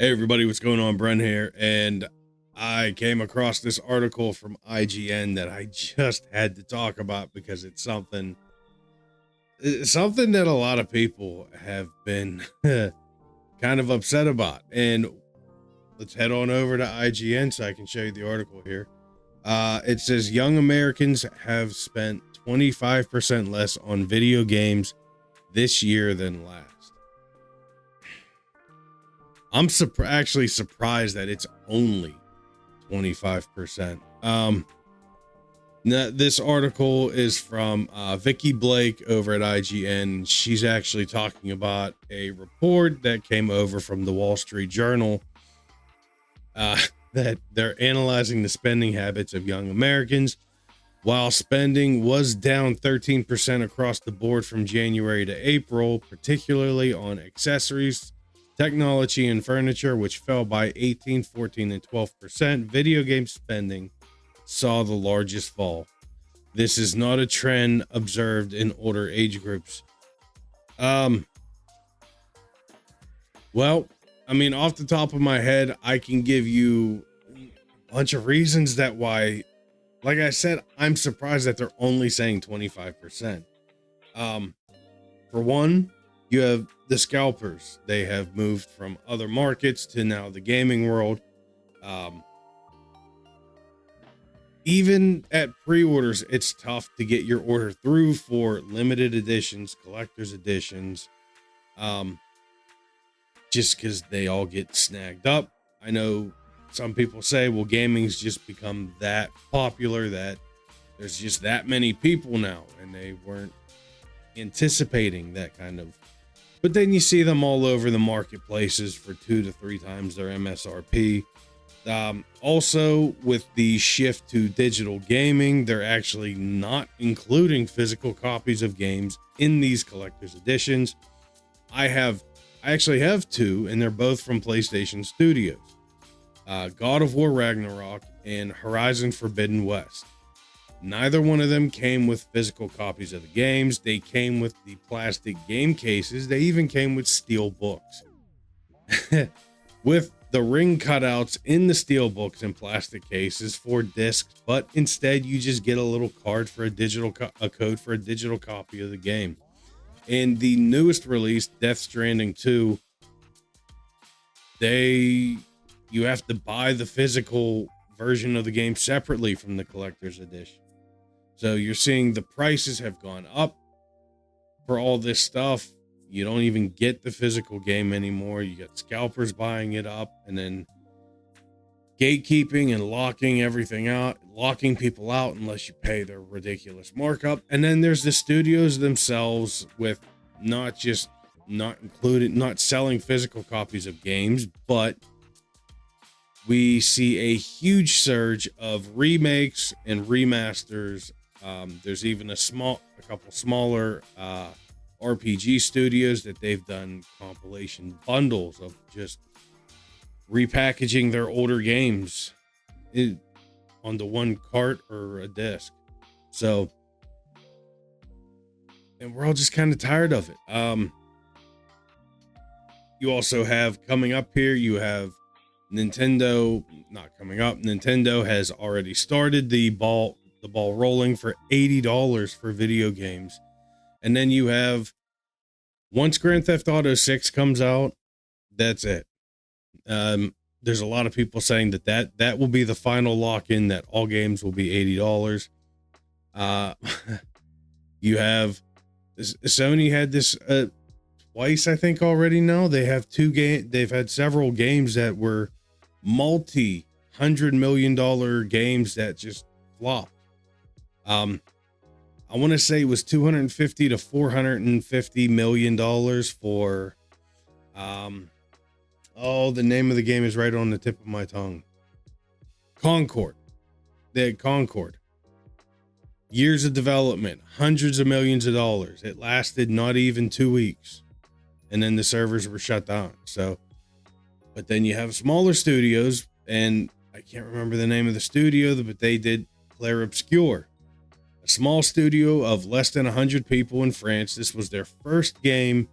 Hey everybody, what's going on? Brent here, and I came across this article from IGN that I just had to talk about because it's something that a lot of people have been kind of upset about. And let's head on over to IGN so I can show you the article here. It says young Americans have spent 25% less on video games this year than last. I'm actually surprised that it's only 25%. This article is from Vicky Blake over at IGN. She's actually talking about a report that came over from the Wall Street Journal that they're analyzing the spending habits of young Americans. While spending was down 13% across the board from January to April, particularly on accessories, technology, and furniture, which fell by 18, 14, and 12%, video game spending saw the largest fall. This is not a trend observed in older age groups. Well, I mean, off the top of my head, I can give you a bunch of reasons that why. Like I said, I'm surprised that they're only saying 25%. For one, you have the scalpers. They have moved from other markets to now the gaming world. Even at pre-orders, it's tough to get your order through for limited editions, collector's editions, just because they all get snagged up. I know some people say, well, gaming's just become that popular that there's just that many people now, and they weren't anticipating that kind of. But then you see them all over the marketplaces for 2 to 3 times their MSRP. Also, with the shift to digital gaming, they're actually not including physical copies of games in these collector's editions. I actually have 2, and they're both from PlayStation Studios. God of War Ragnarok and Horizon Forbidden West. Neither one of them came with physical copies of the games. They came with the plastic game cases. They even came with steel books. With the ring cutouts in the steel books and plastic cases for discs, but instead you just get a little card for a code for a digital copy of the game. And the newest release, Death Stranding 2, you have to buy the physical version of the game separately from the collector's edition. So you're seeing the prices have gone up for all this stuff. You don't even get the physical game anymore. You got scalpers buying it up and then gatekeeping and locking everything out, locking people out unless you pay their ridiculous markup. And then there's the studios themselves with not selling physical copies of games, but we see a huge surge of remakes and remasters. There's even a couple smaller RPG studios that they've done compilation bundles of just repackaging their older games onto one cart or a disc. So, and we're all just kind of tired of it. You also have coming up here, you have Nintendo has already started the ball rolling for $80 for video games. And then you have, once Grand Theft Auto 6 comes out, that's it. There's a lot of people saying that will be the final lock-in, that all games will be $80. You have Sony had this twice, I think, already now. They have they've had several games that were multi-$100 million games that just flopped. I want to say it was $250 to $450 million for, the name of the game is right on the tip of my tongue. Concord. They had Concord. Years of development, hundreds of millions of dollars. It lasted not even 2 weeks. And then the servers were shut down. So, but then you have smaller studios, and I can't remember the name of the studio, but they did Clair Obscur, a small studio of less than 100 people in France. This was their first game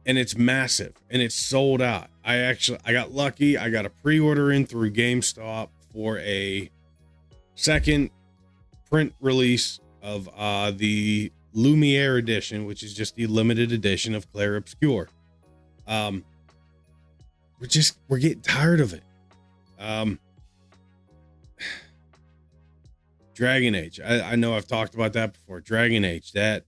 and it's massive and it's sold out. I got lucky. I got a pre-order in through GameStop for a second print release of the Lumiere edition, which is just the limited edition of Clair Obscur. We're getting tired of it. Dragon Age. I know I've talked about that before. Dragon Age, that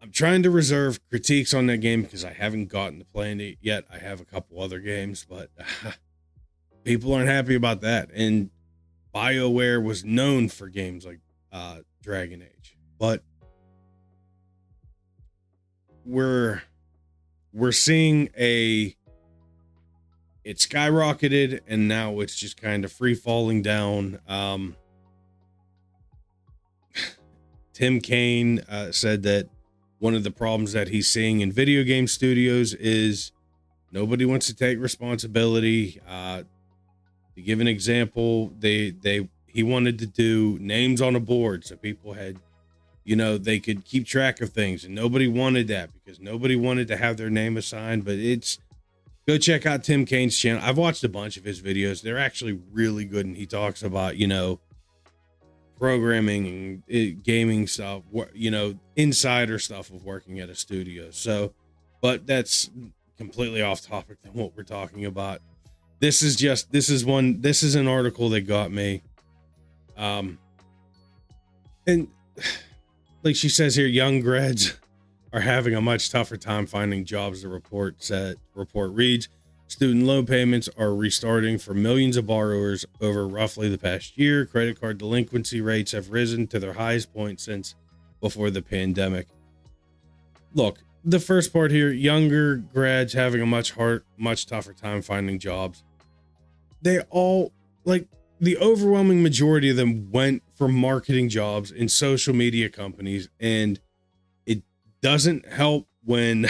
I'm trying to reserve critiques on that game because I haven't gotten to playing it yet. I have a couple other games, but people aren't happy about that. And BioWare was known for games like Dragon Age, but we're seeing it skyrocketed and now it's just kind of free falling down. Tim Kaine said that one of the problems that he's seeing in video game studios is nobody wants to take responsibility. To give an example, he wanted to do names on a board so people had, they could keep track of things, and nobody wanted that because nobody wanted to have their name assigned. But go check out Tim Kaine's channel. I've watched a bunch of his videos. They're actually really good, and he talks about, programming and gaming stuff, insider stuff of working at a studio. So, but that's completely off topic than what we're talking about. This is an article that got me. And like she says here, young grads are having a much tougher time finding jobs. The report reads, student loan payments are restarting for millions of borrowers over roughly the past year. Credit card delinquency rates have risen to their highest point since before the pandemic. Look, the first part here, younger grads having a much tougher time finding jobs. They all, like, the overwhelming majority of them went for marketing jobs in social media companies, and it doesn't help when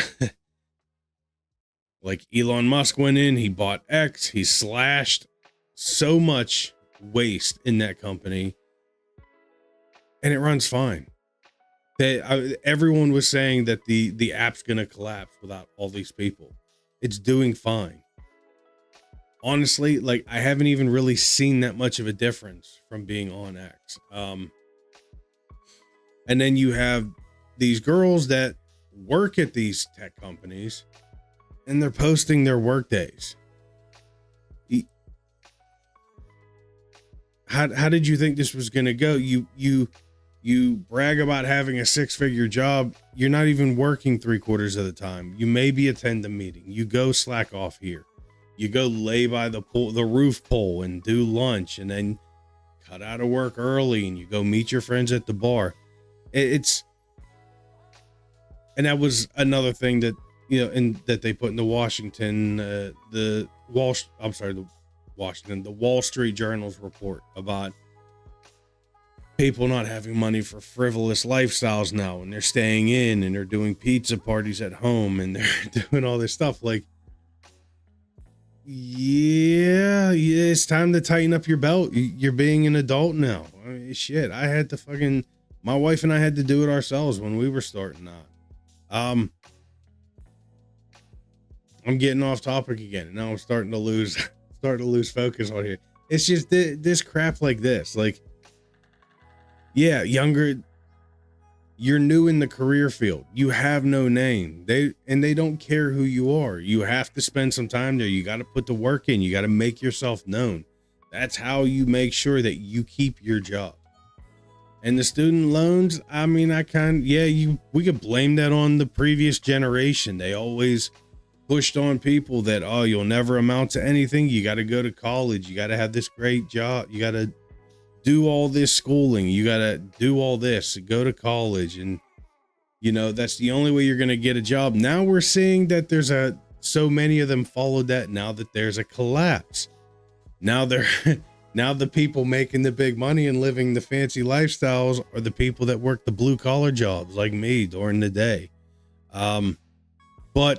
like Elon Musk went in, he bought X, he slashed so much waste in that company, and it runs fine. Everyone was saying that the app's gonna collapse without all these people. It's doing fine. Honestly, like, I haven't even really seen that much of a difference from being on X. And then you have these girls that work at these tech companies, and they're posting their work days. How did you think this was going to go? You brag about having a 6-figure job. You're not even working 3/4 of the time. You maybe attend a meeting. You go slack off here. You go lay by the roof pole and do lunch, and then cut out of work early and you go meet your friends at the bar. And that was another thing that, that they put in the Wall Street Journal's report about people not having money for frivolous lifestyles now, and they're staying in and they're doing pizza parties at home and they're doing all this stuff. Like, yeah, it's time to tighten up your belt. You're being an adult now. I mean, shit, my wife and I had to do it ourselves when we were starting out. I'm getting off topic again, and now I'm starting to lose focus on here. It's just this crap like this. Like, yeah, you're new in the career field. You have no name. They don't care who you are. You have to spend some time there. You got to put the work in. You got to make yourself known. That's how you make sure that you keep your job. And the student loans, I mean, we could blame that on the previous generation. They always pushed on people that, oh, you'll never amount to anything. You got to go to college. You got to have this great job. You got to do all this schooling. You got to do all this, go to college. And, that's the only way you're going to get a job. Now we're seeing that so many of them followed that. Now that there's a collapse. Now the people making the big money and living the fancy lifestyles are the people that work the blue collar jobs like me during the day. But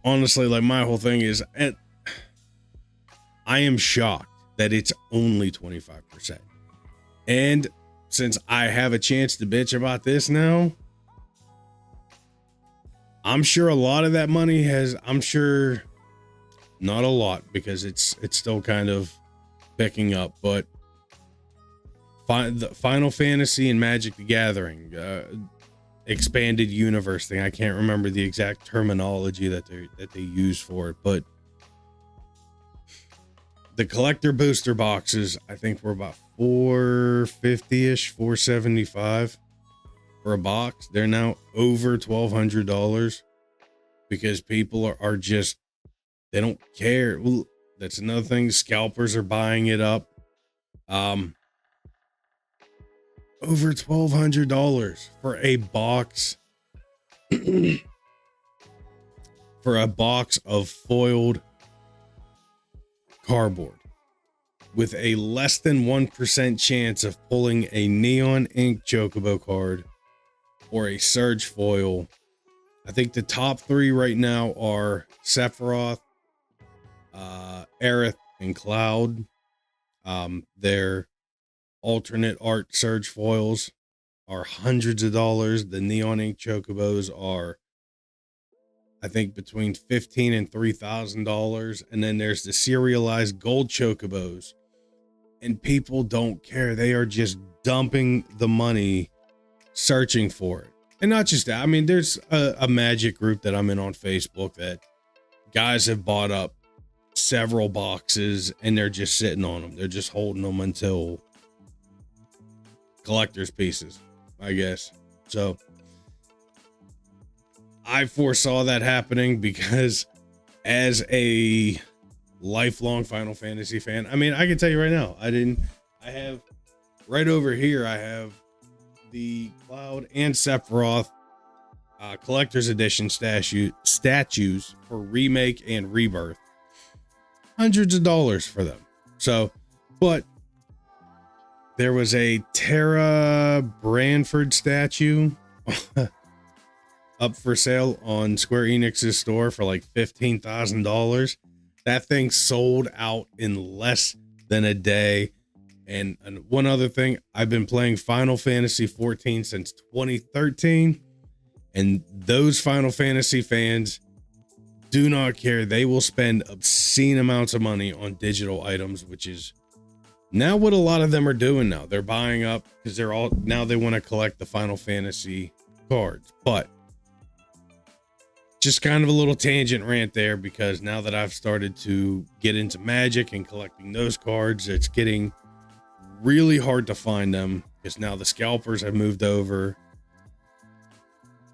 honestly, like, my whole thing is, I am shocked that it's only 25%. And since I have a chance to bitch about this now, I'm sure a lot of that money has, I'm sure not a lot because it's still kind of picking up, but the Final Fantasy and Magic the Gathering expanded universe thing. I can't remember the exact terminology that they use for it, but the collector booster boxes, I think were about $450-ish, $475 for a box. They're now over $1,200 because people are just, they don't care. Well, that's another thing. Scalpers are buying it up. Over $1,200 for a box for a box of foiled cardboard with a less than 1% chance of pulling a neon ink chocobo card or a surge foil. I think the top three right now are Sephiroth, Aerith, and Cloud. Their alternate art surge foils are hundreds of dollars. The neon ink chocobos are, I think, between $1,500 and $3,000. And then there's the serialized gold chocobos, and people don't care. They are just dumping the money searching for it. And not just that. I mean, there's a Magic group that I'm in on Facebook that guys have bought up several boxes and they're just sitting on them. They're just holding them until collector's pieces, I guess. So I foresaw that happening because as a lifelong Final Fantasy fan, I mean, I can tell you right now, I have right over here, I have the Cloud and Sephiroth collector's edition statues for Remake and Rebirth. Hundreds of dollars for them. So, but there was a Tara Branford statue up for sale on Square Enix's store for like $15,000. That thing sold out in less than a day. And one other thing, I've been playing Final Fantasy 14 since 2013, and those Final Fantasy fans do not care. They will spend obscene amounts of money on digital items, which is now what a lot of them are doing now. They're buying up because they're all, now they want to collect the Final Fantasy cards. But just kind of a little tangent rant there, because now that I've started to get into Magic and collecting those cards, it's getting really hard to find them because now the scalpers have moved over,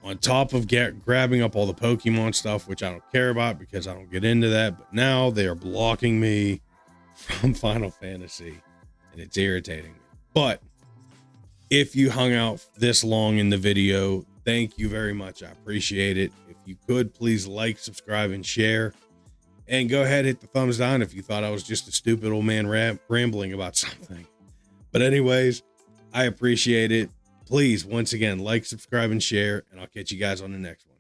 on top of grabbing up all the Pokemon stuff, which I don't care about because I don't get into that. But now they are blocking me from Final Fantasy, and it's irritating. But if you hung out this long in the video, thank you very much. I appreciate it. If you could, please like, subscribe, and share. And go ahead, hit the thumbs down if you thought I was just a stupid old man rambling about something. But anyways, I appreciate it. Please, once again, like, subscribe, and share, and I'll catch you guys on the next one.